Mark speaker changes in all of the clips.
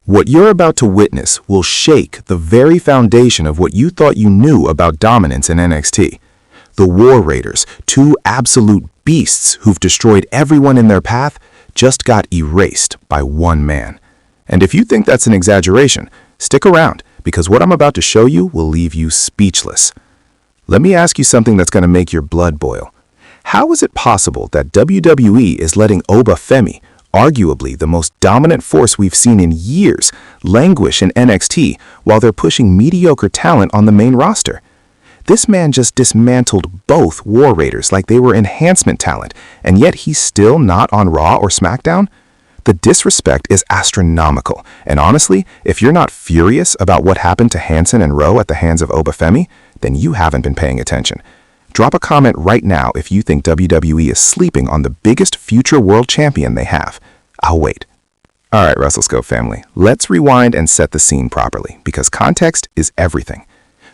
Speaker 1: What you're about to witness will shake the very foundation of what you thought you knew about dominance in NXT. The War Raiders, two absolute beasts who've destroyed everyone in their path, just got erased by one man. And if you think that's an exaggeration, stick around, because what I'm about to show you will leave you speechless. Let me ask you something that's going to make your blood boil. How is it possible that WWE is letting Oba Femi, arguably the most dominant force we've seen in years, languish in NXT while they're pushing mediocre talent on the main roster? This man just dismantled both War Raiders like they were enhancement talent, and yet he's still not on Raw or SmackDown? The disrespect is astronomical, and honestly, if you're not furious about what happened to Hanson and Rowe at the hands of Oba Femi, then you haven't been paying attention. Drop a comment right now if you think WWE is sleeping on the biggest future world champion they have. I'll wait. Alright, WrestleScope family, let's rewind and set the scene properly, because context is everything.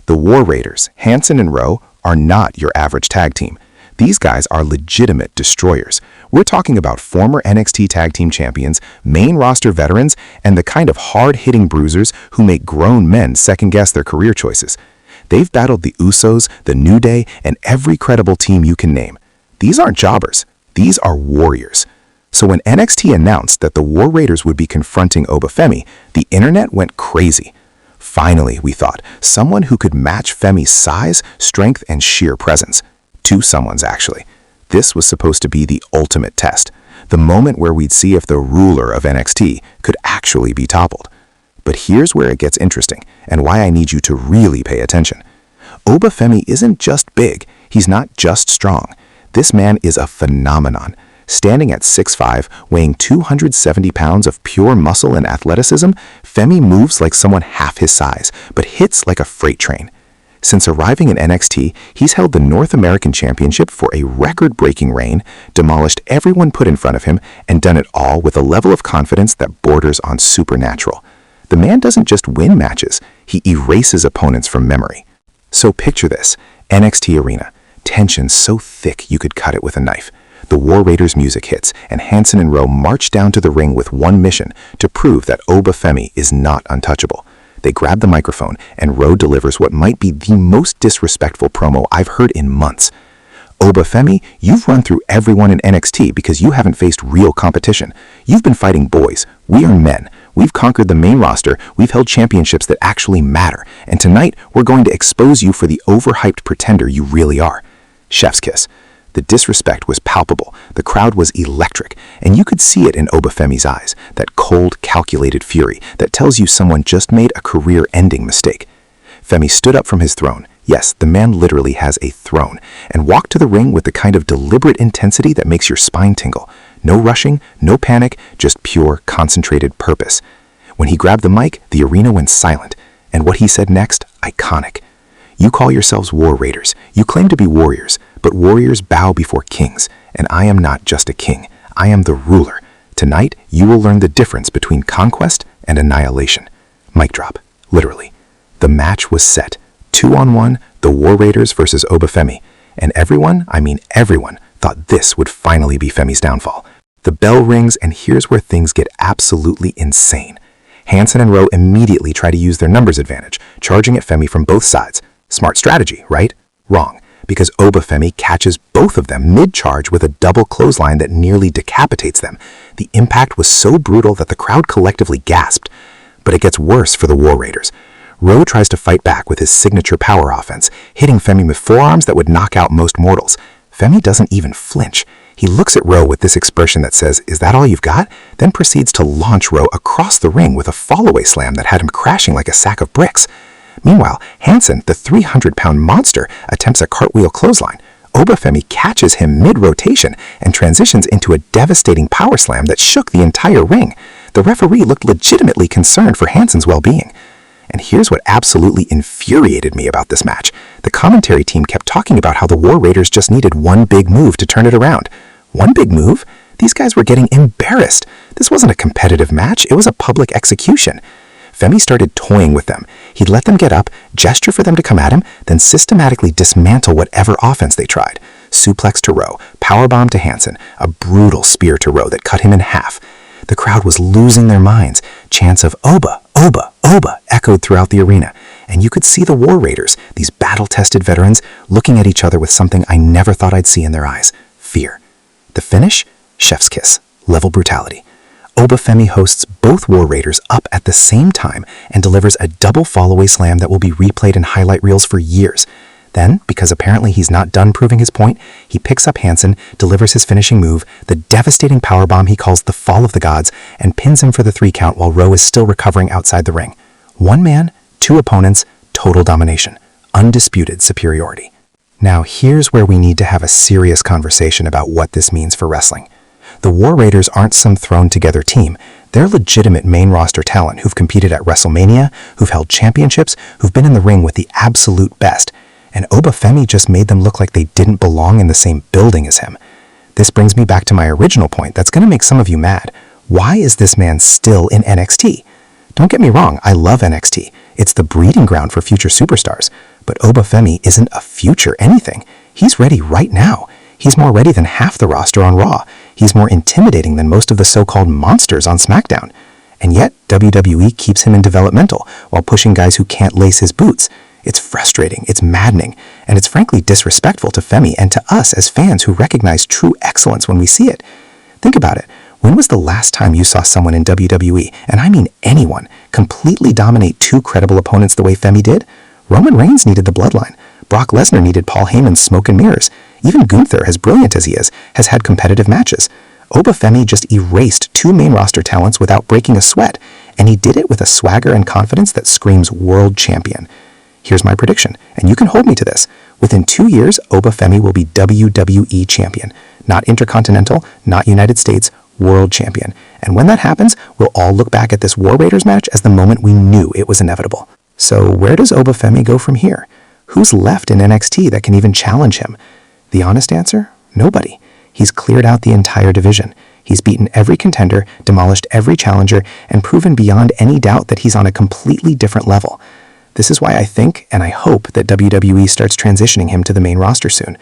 Speaker 1: The War Raiders, Hanson and Rowe, are not your average tag team. These guys are legitimate destroyers. We're talking about former NXT tag team champions, main roster veterans, and the kind of hard-hitting bruisers who make grown men second-guess their career choices. They've battled the Usos, the New Day, and every credible team you can name. These aren't jobbers. These are warriors. So when NXT announced that the War Raiders would be confronting Oba Femi, the internet went crazy. Finally, we thought, someone who could match Femi's size, strength, and sheer presence. Two someones, actually. This was supposed to be the ultimate test, the moment where we'd see if the ruler of NXT could actually be toppled. But here's where it gets interesting, and why I need you to really pay attention. Oba Femi isn't just big, he's not just strong. This man is a phenomenon. Standing at 6'5", weighing 270 pounds of pure muscle and athleticism, Femi moves like someone half his size, but hits like a freight train. Since arriving in NXT, he's held the North American Championship for a record-breaking reign, demolished everyone put in front of him, and done it all with a level of confidence that borders on supernatural. The man doesn't just win matches, he erases opponents from memory. So picture this, NXT arena, tension so thick you could cut it with a knife. The War Raiders music hits, and Hanson and Rowe march down to the ring with one mission, to prove that Oba Femi is not untouchable. They grab the microphone, and Rowe delivers what might be the most disrespectful promo I've heard in months. Oba Femi, you've run through everyone in NXT because you haven't faced real competition. You've been fighting boys. We are men. We've conquered the main roster, we've held championships that actually matter, and tonight we're going to expose you for the overhyped pretender you really are. Chef's kiss. The disrespect was palpable, the crowd was electric, and you could see it in Oba Femi's eyes, that cold, calculated fury that tells you someone just made a career-ending mistake. Femi stood up from his throne, yes, the man literally has a throne, and walked to the ring with the kind of deliberate intensity that makes your spine tingle. No rushing, no panic, just pure, concentrated purpose. When he grabbed the mic, the arena went silent, and what he said next, iconic. You call yourselves War Raiders, you claim to be warriors, but warriors bow before kings, and I am not just a king, I am the ruler. Tonight, you will learn the difference between conquest and annihilation. Mic drop, literally. The match was set. 2-on-1, the War Raiders versus Oba Femi, and everyone, I mean everyone, thought this would finally be Femi's downfall. The bell rings, and here's where things get absolutely insane. Hanson and Rowe immediately try to use their numbers advantage, charging at Femi from both sides. Smart strategy, right? Wrong, because Oba Femi catches both of them mid-charge with a double clothesline that nearly decapitates them. The impact was so brutal that the crowd collectively gasped. But it gets worse for the War Raiders. Rowe tries to fight back with his signature power offense, hitting Femi with forearms that would knock out most mortals. Femi doesn't even flinch. He looks at Rowe with this expression that says, "Is that all you've got?" Then proceeds to launch Rowe across the ring with a fallaway slam that had him crashing like a sack of bricks. Meanwhile, Hanson, the 300-pound monster, attempts a cartwheel clothesline. Oba Femi catches him mid-rotation and transitions into a devastating power slam that shook the entire ring. The referee looked legitimately concerned for Hanson's well-being. And here's what absolutely infuriated me about this match. The commentary team kept talking about how the War Raiders just needed one big move to turn it around. One big move? These guys were getting embarrassed. This wasn't a competitive match, it was a public execution. Femi started toying with them. He'd let them get up, gesture for them to come at him, then systematically dismantle whatever offense they tried. Suplex to Rowe, powerbomb to Hanson, a brutal spear to Rowe that cut him in half. The crowd was losing their minds. Chants of Oba, Oba, Oba echoed throughout the arena, and you could see the War Raiders, these battle-tested veterans, looking at each other with something I never thought I'd see in their eyes: fear. The finish? Chef's kiss. Level brutality. Oba Femi hosts both War Raiders up at the same time and delivers a double fallaway slam that will be replayed in highlight reels for years. Then, because apparently he's not done proving his point, he picks up Hanson, delivers his finishing move, the devastating powerbomb he calls the Fall of the Gods, and pins him for the 3 count while Rowe is still recovering outside the ring. 1 man, 2 opponents, total domination. Undisputed superiority. Now here's where we need to have a serious conversation about what this means for wrestling. The War Raiders aren't some thrown-together team. They're legitimate main roster talent who've competed at WrestleMania, who've held championships, who've been in the ring with the absolute best. And Oba Femi just made them look like they didn't belong in the same building as him. This brings me back to my original point that's going to make some of you mad. Why is this man still in NXT? Don't get me wrong, I love NXT. It's the breeding ground for future superstars. But Oba Femi isn't a future anything. He's ready right now. He's more ready than half the roster on Raw. He's more intimidating than most of the so-called monsters on SmackDown. And yet, WWE keeps him in developmental while pushing guys who can't lace his boots. It's frustrating, it's maddening, and it's frankly disrespectful to Femi and to us as fans who recognize true excellence when we see it. Think about it. When was the last time you saw someone in WWE, and I mean anyone, completely dominate 2 credible opponents the way Femi did? Roman Reigns needed the bloodline. Brock Lesnar needed Paul Heyman's smoke and mirrors. Even Gunther, as brilliant as he is, has had competitive matches. Oba Femi just erased 2 main roster talents without breaking a sweat, and he did it with a swagger and confidence that screams world champion. Here's my prediction, and you can hold me to this. Within 2 years, Oba Femi will be WWE champion. Not Intercontinental, not United States, world champion. And when that happens, we'll all look back at this War Raiders match as the moment we knew it was inevitable. So where does Oba Femi go from here? Who's left in NXT that can even challenge him? The honest answer? Nobody. He's cleared out the entire division. He's beaten every contender, demolished every challenger, and proven beyond any doubt that he's on a completely different level. This is why I think, and I hope, that WWE starts transitioning him to the main roster soon.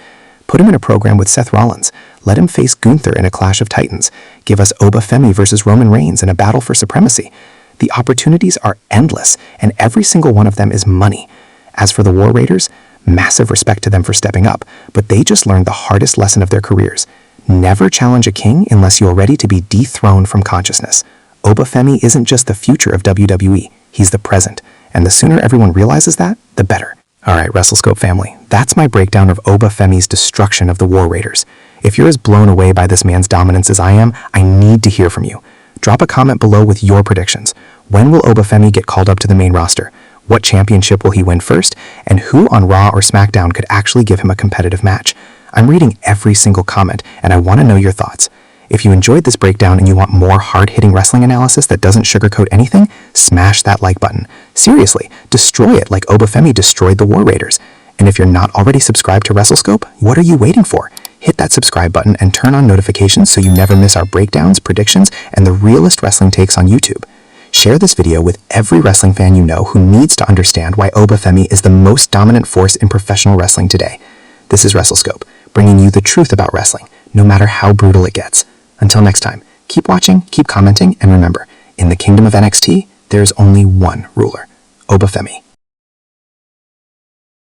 Speaker 1: Put him in a program with Seth Rollins. Let him face Gunther in a Clash of Titans. Give us Oba Femi versus Roman Reigns in a battle for supremacy. The opportunities are endless, and every single one of them is money. As for the War Raiders, massive respect to them for stepping up, but they just learned the hardest lesson of their careers. Never challenge a king unless you're ready to be dethroned from consciousness. Oba Femi isn't just the future of WWE, he's the present. And the sooner everyone realizes that, the better. Alright, WrestleScope family, that's my breakdown of Oba Femi's destruction of the War Raiders. If you're as blown away by this man's dominance as I am, I need to hear from you. Drop a comment below with your predictions. When will Oba Femi get called up to the main roster? What championship will he win first? And who on Raw or SmackDown could actually give him a competitive match? I'm reading every single comment, and I want to know your thoughts. If you enjoyed this breakdown and you want more hard-hitting wrestling analysis that doesn't sugarcoat anything, smash that like button. Seriously, destroy it like Oba Femi destroyed the War Raiders. And if you're not already subscribed to WrestleScope, what are you waiting for? Hit that subscribe button and turn on notifications so you never miss our breakdowns, predictions, and the realest wrestling takes on YouTube. Share this video with every wrestling fan you know who needs to understand why Oba Femi is the most dominant force in professional wrestling today. This is WrestleScope, bringing you the truth about wrestling, no matter how brutal it gets. Until next time, keep watching, keep commenting, and remember, in the kingdom of NXT, there is only one ruler, Oba Femi.